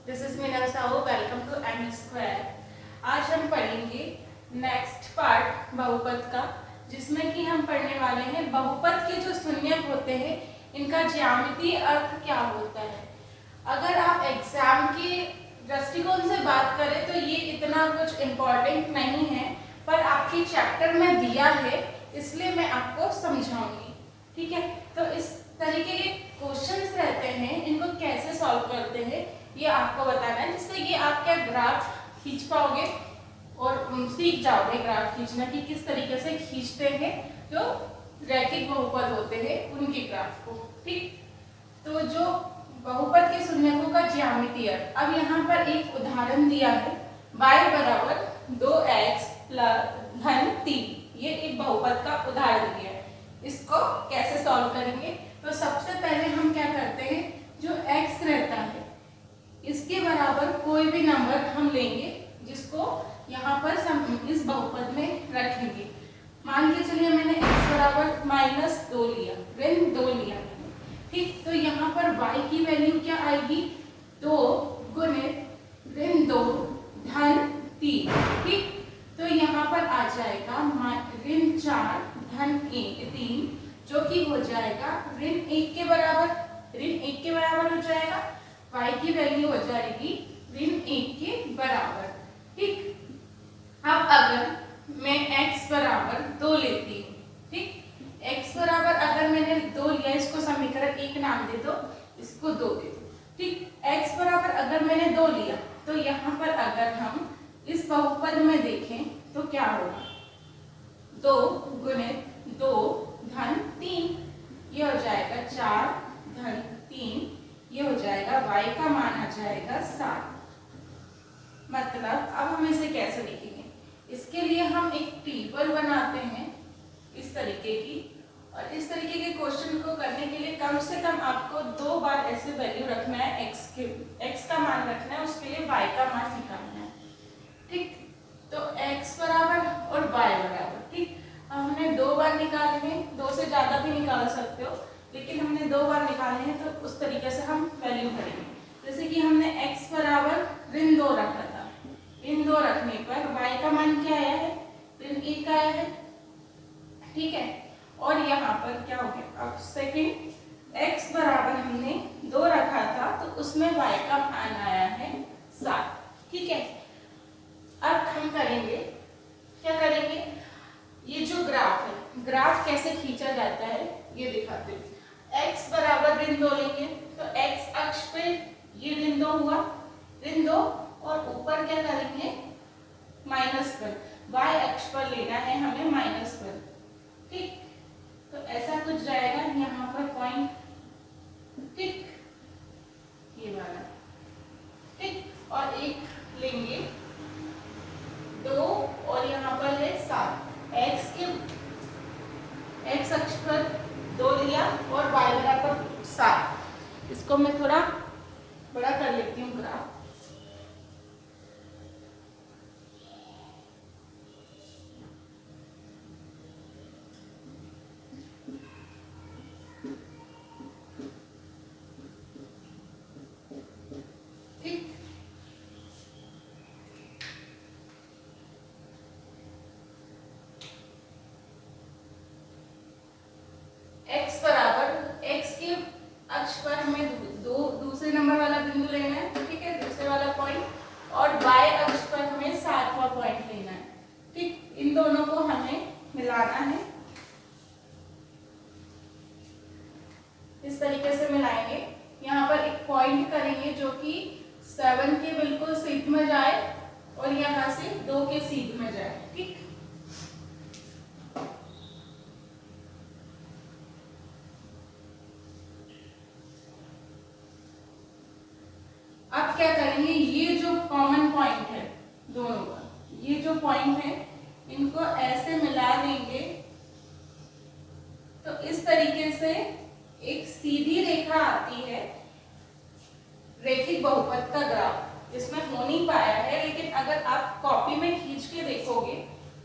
This is Meena Sahu. Welcome to M square. आज हम पढ़ेंगे नेक्स्ट पार्ट बहुपद का, जिसमें कि हम पढ़ने वाले हैं बहुपद के जो शून्यक होते हैं इनका ज्यामितीय अर्थ क्या होता है। अगर आप एग्जाम के दृष्टिकोण से बात करें तो ये इतना कुछ इम्पोर्टेंट नहीं है, पर आपके चैप्टर में दिया है इसलिए मैं आपको समझाऊंगी। ठीक है, तो इस तरीके के क्वेश्चंस रहते हैं, इनको कैसे सॉल्व करते हैं ये आपको बताना है, जिससे ये आप क्या ग्राफ खींच पाओगे और सीख जाओगे ग्राफ खींचना कि किस तरीके से खींचते हैं जो रैखिक बहुपद होते हैं उनके ग्राफ को। ठीक, तो जो बहुपद के शून्यकों का ज्यामितीय, अब यहाँ पर एक उदाहरण दिया है y बराबर 2x धन 3। ये एक बहुपद का उदाहरण दिया है, इसको कैसे सॉल्व करेंगे। तो सबसे पहले हम क्या करते हैं, जो x रहता है इसके बराबर कोई भी नंबर हम लेंगे जिसको यहाँ पर इस बहुपद में रखेंगे। मान के चलिए मैंने x बराबर -2 लिया, ऋण 2 लिया मैंने। ठीक, तो यहाँ पर y की वैल्यू क्या आएगी, 2 गुणित ऋण 2 धन 3। ठीक, तो यहाँ पर आ जाएगा ऋण 4 धन 3, जो कि हो जाएगा ऋण 1 के बराबर। ऋण 1 के बराबर हो जाएगा, y की वैल्यू हो जाएगी ऋण 1 के बराबर। ठीक, अब अगर मैं x बराबर 2 लेती हूँ, ठीक, x बराबर अगर मैंने 2 लिया, इसको समीकरण 1 नाम दे दो, इसको 2 दे दो। ठीक, x बराबर अगर मैंने 2 लिया तो यहाँ पर अगर हम इस बहुपद में देखें तो क्या होगा, 2 गुणित 2 धन 3, ये हो जाएगा 4 धन 3, ये हो जाएगा y का मान आ जाएगा 7। मतलब अब हम इसे कैसे लिखेंगे, इसके लिए हम एक टेबल बनाते हैं इस तरीके की, और इस तरीके के क्वेश्चन को करने के लिए कम से कम आपको 2 बार ऐसे वैल्यू रखना है, x का मान रखना है, उसके लिए y का मान निकालना है। ठीक, तो x बराबर और y बराबर। ठीक, हमने 2 बार निकाले हैं, 2 से ज्यादा भी निकाल सकते हो, लेकिन हमने 2 बार निकाले हैं तो उस तरीके से हम वैल्यू करेंगे। जैसे कि हमने x बराबर ऋण 2 रखा था, ऋण 2 रखने पर y का मान क्या आया है, ऋण 1 आया है। ठीक है, और यहाँ पर क्या हो गया, अब सेकंड x बराबर हमने 2 रखा था तो उसमें y का मान आया है 7। ठीक है, अब हम करेंगे, क्या करेंगे, ये जो ग्राफ है, ग्राफ कैसे खींचा जाता है ये दिखाते हैं। x बराबर ऋण 2 लेंगे तो x अक्ष पे ये ऋण 2 हुआ, ऋण 2, और ऊपर क्या करेंगे, -1, y अक्ष पर लेना है हमें -1। ठीक, तो ऐसा कुछ जाएगा यहाँ पर पॉइंट, ठीक, ये वाला। ठीक, और एक लेंगे 2 और यहाँ पर है 7, x अक्ष पर 2 लिया और y बराबर 7। इसको मैं थोड़ा बड़ा कर लेती हूँ ग्राफ। ठीक, x बराबर, x के अक्ष पर हमें दूसरे नंबर वाला बिंदु लेना है। ठीक है, दूसरे वाला पॉइंट, और y अक्ष पर हमें 7वां पॉइंट लेना है। ठीक, इन दोनों को हमें मिलाना है, इस तरीके से मिलाएंगे। यहाँ पर एक पॉइंट करेंगे जो कि 7 के बिल्कुल सीध में जाए और यहाँ से 2 के सीध में जाए। ठीक, अब क्या करेंगे, ये जो कॉमन पॉइंट है दोनों का, ये जो पॉइंट है इनको ऐसे मिला देंगे तो इस तरीके से एक सीधी रेखा आती है, रैखिक बहुपद का ग्राफ इसमें हो नहीं पाया है, लेकिन अगर आप कॉपी में खींच के देखोगे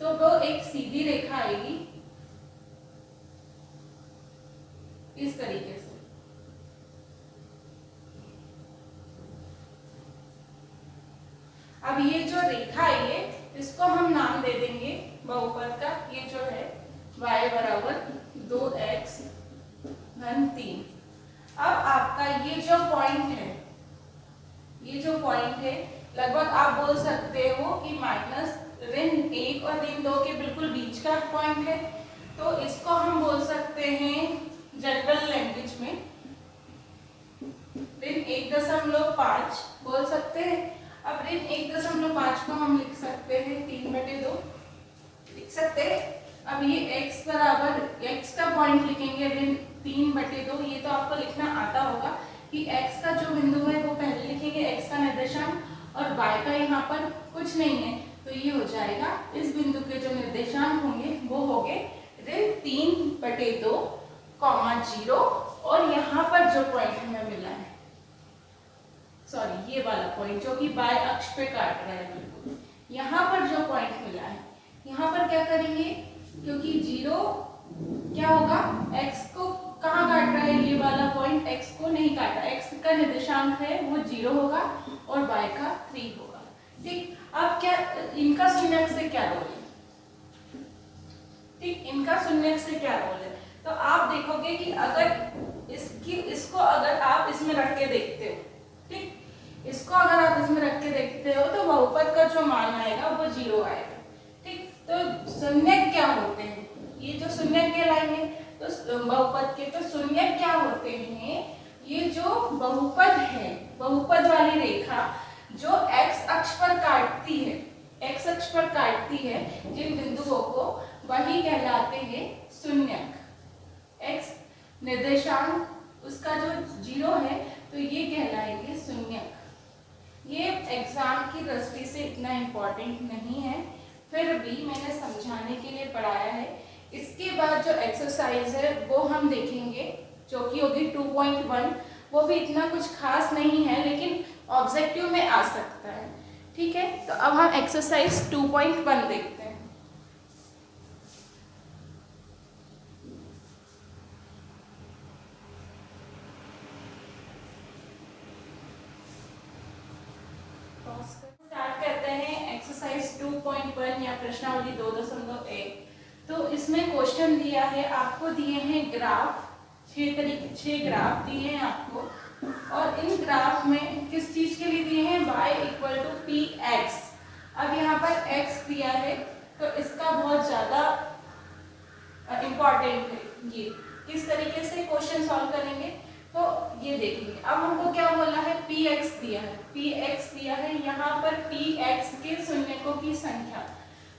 तो वो एक सीधी रेखा आएगी इस तरीके से। अब ये जो रेखा है ये, इसको हम नाम दे देंगे बहुपद का। ये जो है y बराबर 2x घन 3। अब आपका ये जो पॉइंट है, ये जो पॉइंट है लगभग आप बोल सकते हो कि माइनस ऋण 1 और ऋण 2 के बिल्कुल बीच का पॉइंट है। तो इसको हम बोल सकते हैं जनरल लैंग्वेज में ऋण 1.5 बोल सकते हैं। अब ऋण 1.5 को हम लिख सकते हैं 3/2 लिख सकते हैं। अब ये x बराबर x का पॉइंट लिखेंगे ऋण 3/2। ये तो आपको लिखना आता होगा कि x का जो बिंदु है वो पहले लिखेंगे, x का निर्देशांक, और y का यहाँ पर कुछ नहीं है तो ये हो जाएगा, इस बिंदु के जो निर्देशांक होंगे वो होंगे ऋण 3/2, 0, और यहाँ पर जो पॉइंट हमें मिला है, सॉरी ये वाला पॉइंट जो कि y अक्ष पे काट रहा है, बिल्कुल यहाँ पर जो पॉइंट मिला है, यहाँ पर क्या करेंगे, क्योंकि 0 क्या होगा, x को कहाँ काट रहा है, ये वाला पॉइंट x को नहीं काटा, x का निर्देशांक है वो 0 होगा और y का 3 होगा। ठीक, अब क्या इनका शून्यक से क्या रोल है, ठीक, इनका शून्यक से क्या रोल है, तो आप देखोगे कि अगर इसको अगर आप इसमें रख के देखते हो, ठीक, इसको अगर आप इसमें रख के देखते हो तो बहुपद का जो मान आएगा वो 0 आएगा। ठीक, तो शून्यक क्या होते हैं, ये जो शून्यक कहलाएंगे तो बहुपद के, तो शून्यक क्या होते हैं, ये जो बहुपद है, बहुपद वाली रेखा जो x अक्ष पर काटती है, x अक्ष पर काटती है जिन बिंदुओं को, वही कहलाते हैं शून्यक। x निर्देशांक उसका जो 0 है तो ये कहलाएंगे शून्यक। ये एग्जाम की दृष्टि से इतना इम्पोर्टेंट नहीं है, फिर भी मैंने समझाने के लिए पढ़ाया है। इसके बाद जो एक्सरसाइज है वो हम देखेंगे जो कि होगी 2.1, वो भी इतना कुछ खास नहीं है लेकिन ऑब्जेक्टिव में आ सकता है। ठीक है, तो अब हम एक्सरसाइज 2.1 देखते हैं। स्टार्ट करते हैं एक्सरसाइज 2.1 या प्रश्नावली 2.1। तो इसमें क्वेश्चन दिया है, आपको दिए हैं ग्राफ, 6 ग्राफ दिए हैं आपको, और इन ग्राफ में किस चीज के लिए दिए हैं, y = px। अब यहाँ पर x दिया है तो इसका बहुत ज्यादा इम्पोर्टेंट है। ये किस तरीके से क्वेश्चन सॉल्व करेंगे तो ये देखेंगे। अब हमको क्या बोला है, px दिया है, px दिया है, यहाँ पर px के शून्यकों की संख्या।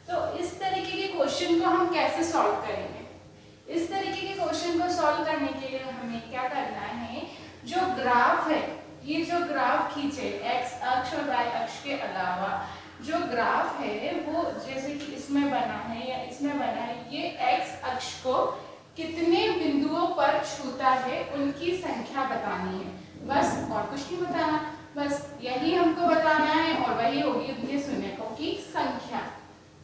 तो इस तरीके के क्वेश्चन को हम कैसे सॉल्व करेंगे, इस तरीके के क्वेश्चन को सॉल्व करने के लिए हमें क्या करना है, जो ग्राफ है, ये जो ग्राफ खींचे x अक्ष और y अक्ष के अलावा जो ग्राफ है वो जैसे कि इसमें बना है या इसमें बना है, ये x अक्ष को कितने बिंदुओं पर छूता है उनकी संख्या बतानी है, बस और कुछ नहीं बताना, बस यही हमको बताना है और वही होगी उनके शून्यकों की संख्या।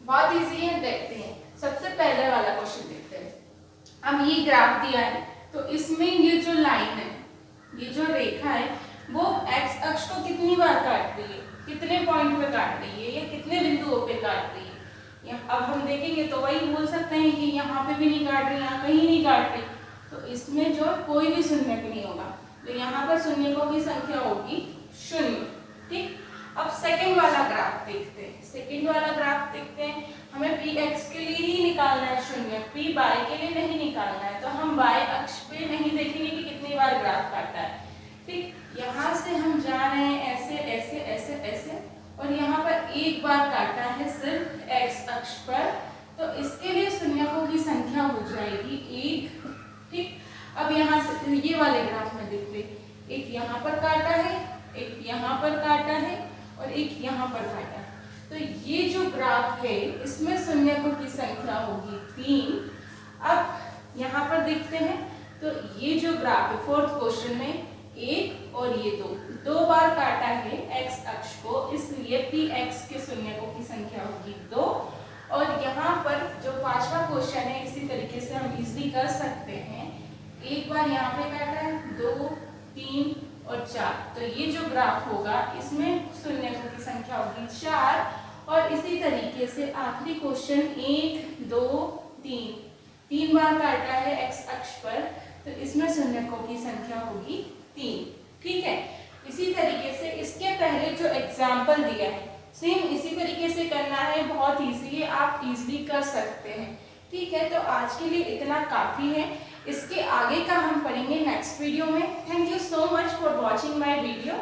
बहुत इजी है, देखते हैं। सबसे पहले वाला क्वेश्चन देखते हैं। अब ये ग्राफ दिया है तो इसमें ये जो लाइन है, ये जो रेखा है वो x अक्ष को कितनी बार काट रही है, कितने पॉइंट पे काट रही है या कितने बिंदुओं पे काट रही है। अब हम देखेंगे तो वही बोल सकते हैं कि यहाँ पे भी नहीं काट रही, यहाँ कहीं नहीं काट रही, तो इसमें जो कोई भी शून्यक नहीं होगा, तो यहाँ पर शून्यकों की संख्या होगी 0। ठीक, अब सेकंड वाला ग्राफ देखते हैं। सेकंड वाला ग्राफ देखते हैं, हमें px के लिए ही निकालना है शून्यक, py के लिए नहीं निकालना है, तो हम y अक्ष पे नहीं देखेंगे कि कितनी बार ग्राफ काटा है। ठीक, यहाँ से हम जा रहे हैं ऐसे ऐसे ऐसे ऐसे, और यहाँ पर एक बार काटा है सिर्फ x अक्ष पर, तो इसके लिए शून्यकों की संख्या हो जाएगी 1। ठीक, अब यहाँ से ये वाले ग्राफ में देखते हैं, एक यहाँ पर काटा है, एक यहाँ पर काटा है और एक यहाँ पर काटा है, तो ये जो ग्राफ है इसमें शून्यकों की संख्या होगी 3। अब यहाँ पर देखते हैं तो ये जो ग्राफ है फोर्थ क्वेश्चन में, 1 और ये 2 बार काटा है x अक्ष को, इसलिए px के शून्यकों की संख्या होगी 2। और यहाँ पर जो पांचवा क्वेश्चन है इसी तरीके से हम इजीली कर सकते हैं, एक बार यहाँ पे काटा है, 2 3 और 4। तो ये जो ग्राफ होगा इसमें शून्यकों की संख्या होगी 4। और इसी तरीके से आखिरी क्वेश्चन 1 2 3 बार काटा है एक्स अक्ष पर, तो इसमें शून्यकों की संख्या होगी 3। ठीक है, इसी तरीके से इसके पहले जो एग्जाम्पल दिया है सेम इसी तरीके से करना है, बहुत इजी है, आप इजीली कर सकते हैं। ठीक है, तो आज के लिए इतना काफ़ी है, इसके आगे का हम पढ़ेंगे नेक्स्ट वीडियो में। Thank you so much for watching my video.